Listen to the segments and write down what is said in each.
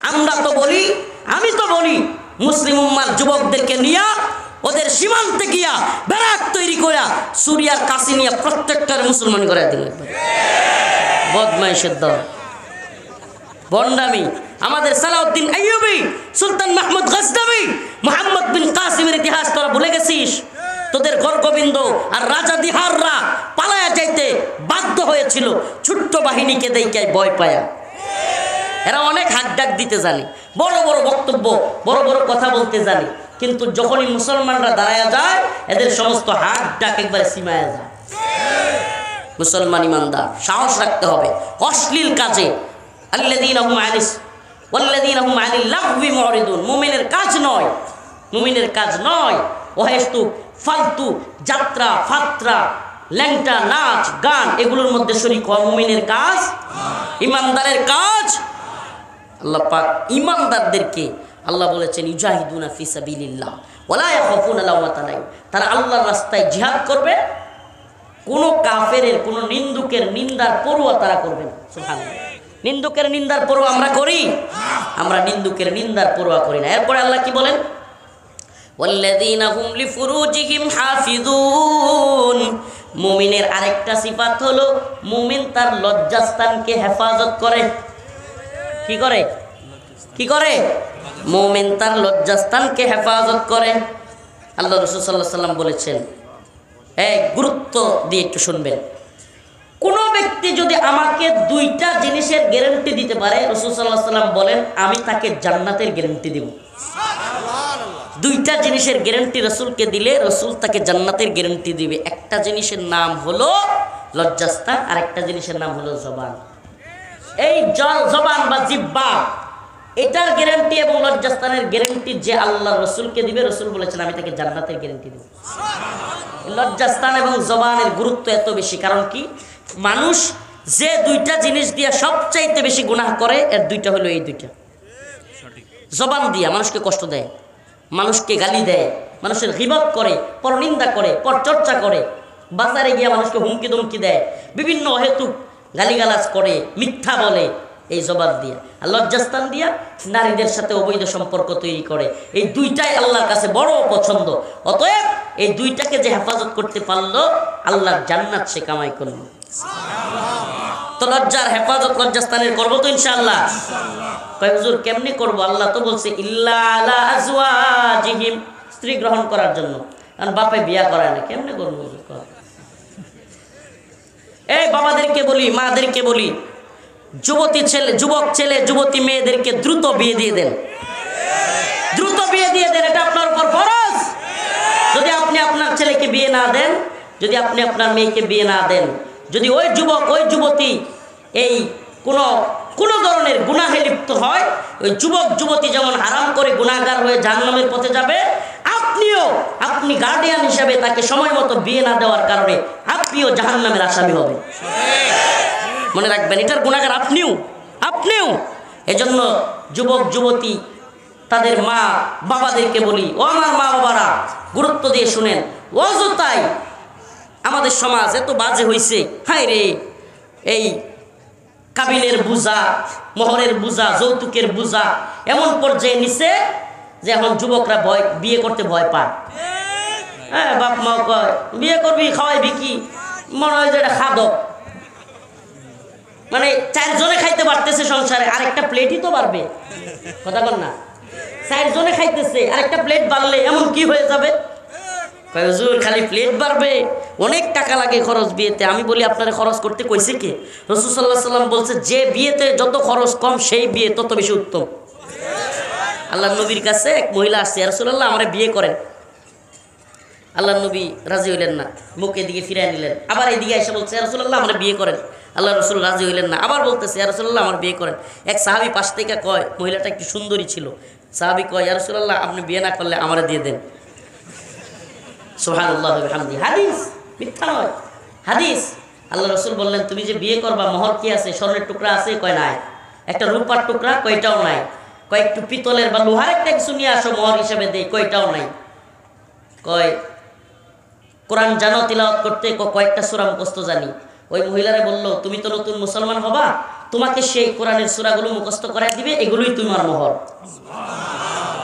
আমরা তো বলি, আমি তো বলি, মুসলিম উম্মার যুবকদেরকে নিয়ে ওদের সীমান্তে গিয়া ব্যারাক তৈরি করে সুরিয়ার কাছে নিয়ে প্রত্যেকটার মুসলমান করে দিল। বদমাইশের দল, বন্ডামি। আমাদের সালাউদ্দিন আইয়ুবী, সুলতান মাহমুদ গজনবী, মুহাম্মদ বিন কাসিমের ইতিহাস তোরা ভুলে গেছিস? তোদের গর্গবিন্দ আর রাজা দিহাররা পালায়া যাইতে বাধ্য হয়েছিল ছোট্ট বাহিনীকে দেখে ভয় পায়া। এরা অনেক হাক ডাক দিতে জানে, বড় বড় বক্তব্য, বড় বড় কথা বলতে জানে, কিন্তু যখনই মুসলমানরা দাঁড়ায়া যায় এদের সমস্ত হাক ডাক একবারে সীমায় যায়। মুসলমান ইমানদার সাহস রাখতে হবে অশ্লীল কাজে। আল্লাযীনা হুম আনিস ওয়াল্লাযীনা হুম আনিল লাগবি মুরিদুন। মুমিনের কাজ নয়, মুমিনের কাজ নয় ওহেস্তু ফালতু যাত্রা ফাত্রা ল্যাংটা নাচ গান এগুলোর মধ্যে শরীক হওয়া মুমিনের কাজ, ইমানদারের কাজ। আল্লাহ পাক ইমানদারদেরকে আল্লাহ বলেছেন ইউজাহিদুনা ফি সাবিলিল্লাহ ওয়ালা ইয়াখাফুনা লাওমাতা লাইম। তারা আল্লাহর রাস্তায় জিহাদ করবে, কোনো কাফেরের কোনো নিন্দুকের নিন্দার পরোয়া তারা করবে না। সুবহানাল্লাহ। নিন্দুকের নিন্দার পরোয়া আমরা করি? আমরা নিন্দুকের নিন্দার পরোয়া করি না। এরপরে আল্লাহ কি বলেন? ওয়াল্লাযীনা হুম লিফুরুজিহিম হাফিজুন। মুমিনের আরেকটা সিফাত হলো মুমিন তার লজ্জাস্থানকে হেফাজত করে। কি করে? কি করে? মুমিন তার লজ্জাস্থানকে হেফাজত করে। আল্লাহ রাসূল সাল্লাল্লাহু আলাইহি ওয়াসাল্লাম বলেছেন, গুরুত্ব দিয়ে একটু শুনবেন, কোন ব্যক্তি যদি আমাকে দুইটা জিনিসের গ্যারান্টি দিতে পারে, রাসূল সাল্লাল্লাহু আলাইহি ওয়াসাল্লাম বলেন আমি তাকে জান্নাতের গ্যারান্টি দেব। দুইটা জিনিসের গ্যারান্টি রাসূলকে দিলে রাসূল তাকে জান্নাতের গ্যারান্টি দিবে। একটা জিনিসের নাম হলো লজ্জাস্থান, আর একটা জিনিসের নাম হলো জবান। এই জবান বা জিহ্বা, এটার গ্যারান্টি এবং লজ্জাস্থানের গ্যারান্টি যে আল্লাহ রাসূলকে দিবে, রাসূল বলেছেন আমি তাকে জান্নাতের গ্যারান্টি দেব। লজ্জাস্থান এবং জবানের গুরুত্ব এত বেশি, কারণ কি মানুষ যে দুইটা জিনিস দিয়ে সবচাইতে বেশি গুনাহ করে এর দুইটা হলো এই দুইটা। জবান দিয়া মানুষকে কষ্ট দেয়, মানুষকে গালি দেয়, মানুষের গীবত করে, পরনিন্দা করে, পরচর্চা করে, বাজারে গিয়ে মানুষকে হুমকি ধমকি দেয়, বিভিন্ন অহেতুক গালিগালাজ করে, মিথ্যা বলে, এই জবান দিয়া। আর লজ্জাস্থান দিয়া নারীদের সাথে অবৈধ সম্পর্ক তৈরি করে। এই দুইটাই আল্লাহর কাছে বড় পছন্দ। অতএব এই দুইটাকে যে হেফাজত করতে পারলো আল্লাহর জান্নাত সে কামাই করলো। তো লজ্জার হেফাজত লজ্জাস্থানের করবো তো ইনশাআল্লাহ। কয় হুজুর কেমনি করবো? আল্লাহ তো বলছে ইল্লা আলা আজওয়াজিহিম, স্ত্রী গ্রহণ করার জন্য। কারণ বাপে বিয়া করায় না, কেমনে করবো হুজুর? এই বাবাদেরকে বলি, মাদেরকে বলি, যুবক ছেলে যুবতী মেয়েদেরকে দ্রুত বিয়ে দিয়ে দেন, দ্রুত বিয়ে দিয়ে দেন। এটা আপনার উপর ফরজ। যদি আপনি আপনার ছেলেকে বিয়ে না দেন, যদি আপনি আপনার মেয়েকে বিয়ে না দেন, যদি ওই যুবক ওই যুবতী এই কোনো ধরনের গুনাহে লিপ্ত হয়, ওই যুবক যুবতী যেমন হারাম করে গুনাহগার হয়ে জাহান্নামের পথে যাবে, আপনি গার্ডিয়ান হিসেবে তাকে সময় মতো বিয়ে না দেওয়ার কারণে আপনিও জাহান্নামের আসামি হবেন। মনে রাখবেন, এটার গুনাহগার আপনিও। এজন্য যুবক যুবতী তাদের মা বাবাদেরকে বলি, ও আমার মা বাবারা গুরুত্ব দিয়ে শুনেন। অযথাই আমাদের সমাজ এত বাজে হয়েছে, হায় রে, এই কাবিনের বোঝা, মোহরের বোঝা, যৌতুকের বোঝা এমন পর্যায়ে নিছে যে এখন যুবকরা বিয়ে করতে ভয় পায়। হ্যাঁ, বাপ মা কয় বিয়ে করবি, খাওয়াইবি কি? মনে হয় যে এটা খাদক, মানে 4 জনে খাইতে পারতেছে সংসারে, আরেকটা প্লেটই তো বাড়বে। কথা বল না, 4 জনে খাইতেছে, আরেকটা প্লেট বাড়লে এমন কি হয়ে যাবে? কয় হুজুর খালি প্লেট বাড়বে, অনেক টাকা লাগে খরচ বিয়েতে। আমি বলি আপনারা খরচ করতে কইছে কে? রাসূল সাল্লাল্লাহু আলাইহি ওয়াসাল্লাম বলছে যে বিয়েতে যত খরচ কম সেই বিয়ে তত বেশি উত্তম। আল্লাহ নবীর কাছে এক মহিলা আসছে, ইয়া রাসূলুল্লাহ আমরা বিয়ে করেন। আল্লাহ নবী রাজি হইলেন না, মুখ এদিকে ফিরিয়ে নিলেন। আবার এদিকে এসে বলছে, ইয়া রাসূলুল্লাহ আমরা বিয়ে করেন। আল্লাহ রাসূল রাজি হইলেন না, আবার বলতেছে, ইয়া রাসূলুল্লাহ আমার বিয়ে করেন। এক সাহাবী পাশ থেকে কয়, মহিলাটা একটু সুন্দরী ছিল, সাহাবী কয়, ইয়া রাসূলুল্লাহ আপনি বিয়ে না করলে আমারে দিয়ে দেন। সুবহানাল্লাহ ওয়া বিহামদিহি। হাদিস, মিথ্যা নয়, হাদিস। আল্লাহ রাসূল বললেন তুমি যে বিয়ে করবা মোহর কি আছে? স্বর্ণের টুকরা আছে? কয় নাই। একটা রূপার টুকরা? কয়টাও নাই। কয় একটু পিতলের বা লোহার একটা কিছু নিয়ে আসো মোহর হিসেবে দেই? কয়টাও নাই। কয় কোরআন জানো তিলাওয়াত করতে? কয়েকটা সূরা মুখস্থ জানি। ওই মহিলারে বলল তুমি তো নতুন মুসলমান হবা, তোমাকে সেই কোরআনের সূরাগুলো মুখস্থ করায় দিবে, এগুলোই তোমার মোহর।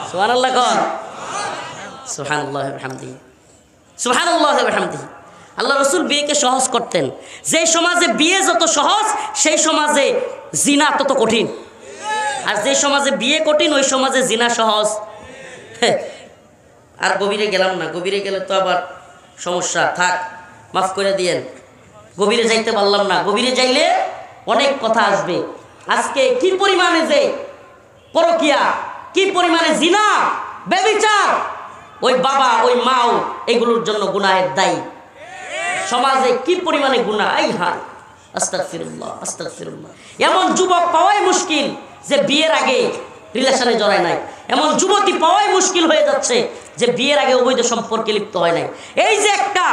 সুবহানাল্লাহ কোন? সুবহানাল্লাহি ওয়া বিহামদিহি, সুবহানাল্লাহি ওয়া বিহামদিহি। আল্লাহ রাসূল বিয়েকে সহজ করতেন। যেই সমাজে বিয়ে যত সহজ, সেই সমাজে জিনা তত কঠিন। আর যে সমাজে বিয়ে কঠিন, ওই সমাজে জিনা সহজ। আর গভীরে গেলাম না, গভীরে গেলে তো আবার সমস্যা। থাক, মাফ করে দিয়েন, গভীরে যাইতে পারলাম না। গভীরে যাইলে অনেক কথা আসবে। আজকে কি পরিমাণে যে পরকিয়া, কি পরিমাণে জিনা, ব্যভিচার, ওই বাবা ওই মাও এগুলোর জন্য গুনাহের দায়ী। সমাজে কি পরিমাণে গুনাহ, এই হ্যাঁ, আস্তাগফিরুল্লাহ আস্তাগফিরুল্লাহ। এমন যুবক পাওয়াই মুশকিল যে বিয়ের আগে রিলেশনে জড়ায় নাই। এমন যুবতী পাওয়াই মুশকিল হয়ে যাচ্ছে যে বিয়ের আগে অবৈধ সম্পর্কে লিপ্ত হয় নাই। এই যে একটা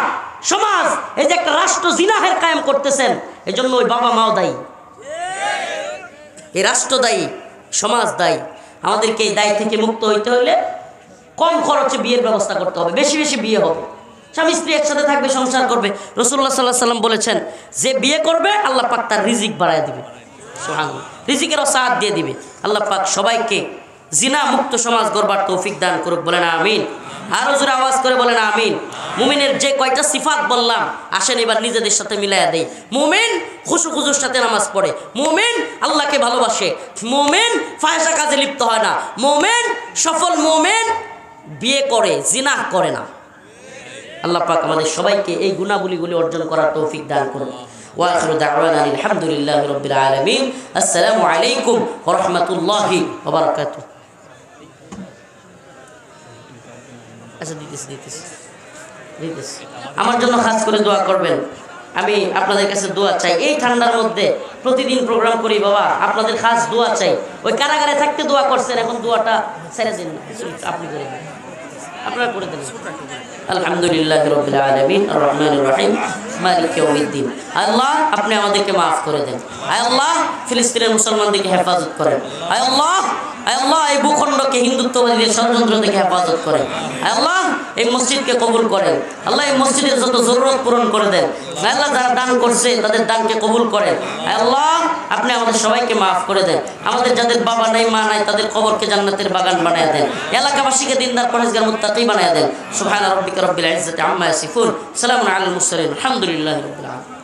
সমাজ, এই যে একটা রাষ্ট্র জিনাহের কায়েম করতেছেন, এই জন্য ওই বাবা মাও দায়ী, এই রাষ্ট্র দায়ী, সমাজ দায়ী। আমাদেরকে এই দায় থেকে মুক্ত হইতে হলে কম খরচে বিয়ের ব্যবস্থা করতে হবে, বেশি বেশি বিয়ে হবে। স্বামী স্ত্রী একসাথে থাকবে, সংসার করবে। রাসূলুল্লাহ সাল্লাল্লাহু আলাইহি সাল্লাম বলেছেন, যে বিয়ে করবে আল্লাহ পাক তার রিজিক বাড়ায় দিবে। সুবহানাল্লাহ, রিজিকেরও সাথ দিয়ে দিবে। আল্লাহ পাক সবাইকে জিনা মুক্ত সমাজ গড়বার তৌফিক দান করুক, বলেন আমিন। আরো জোরে আওয়াজ করে বলেন আমিন। মুমিনের যে কয়টা সিফাত বললাম, আসেন এবার নিজেদের সাথে মিলাইয়া দেই। মুমিন খুশু খুজুর সাথে নামাজ পড়ে, মুমিন আল্লাহকে ভালোবাসে, মুমিন ফাহিশা কাজে লিপ্ত হয় না, মুমিন সফল মুমিন বিয়ে করে, জিনা করে না। আল্লাহ পাক আমাদের সবাইকে এই গুণাবলীগুলি অর্জন করার তৌফিক দান করুন। ওয়া আখিরু দাওয়ানা আলহামদুলিল্লাহি রাব্বিল আলামিন। আসসালামু আলাইকুম ওয়া রাহমাতুল্লাহি ওয়া বারাকাতুহু। আচ্ছা, দিতেছি। আমার জন্য খাস করে দোয়া করবেন। আমি আপনাদের কাছে দোয়া চাই। এই ঠান্ডার মধ্যে প্রতিদিন প্রোগ্রাম করি বাবা, আপনাদের খাস দোয়া চাই। ওই কারাগারে থাকতে দোয়া করছেন, এখন দোয়াটা ছেড়ে দিন, আপনি করে দেন, আপনারা করে দেন। আলহামদুলিল্লাহি রাব্বিল আলামিন আর রহমানির রহিম মালিক ইয়াউমিদ্দিন। আল্লাহ আপনি আমাদেরকে মাফ করে দেন। আয় আল্লাহ ফিলিস্তিনের মুসলমানদেরকে হেফাজত করেন। আয় আল্লাহ, আয় আল্লাহ এই ভূখণ্ডকে হিন্দুত্ববাদীদের ষড়যন্ত্র থেকে হেফাজত করেন। আয় আল্লাহ এই মসজিদকে কবুল করেন। আল্লাহ এই মসজিদের যত জরুরত পূরণ করে দেন। আল্লাহ যারা দান করছে তাদের দানকে কবুল করেন। আয় আল্লাহ আপনি আমাদের সবাইকে মাফ করে দেন। আমাদের যাদের বাবা নাই মা নাই তাদের কবরকে জান্নাতের বাগান বানায় দেন। এলাকাবাসীকে দিনদার পরেজগার মুত্তাকি বানায় দেন। সুবহানা রাব্বিকা রাব্বিল ইজ্জাতি আম্মা ইয়াসিফুন, সালামুন আলাল মুরসালিন, আলহামদুলিল্লাহি রাব্বিল আলামিন।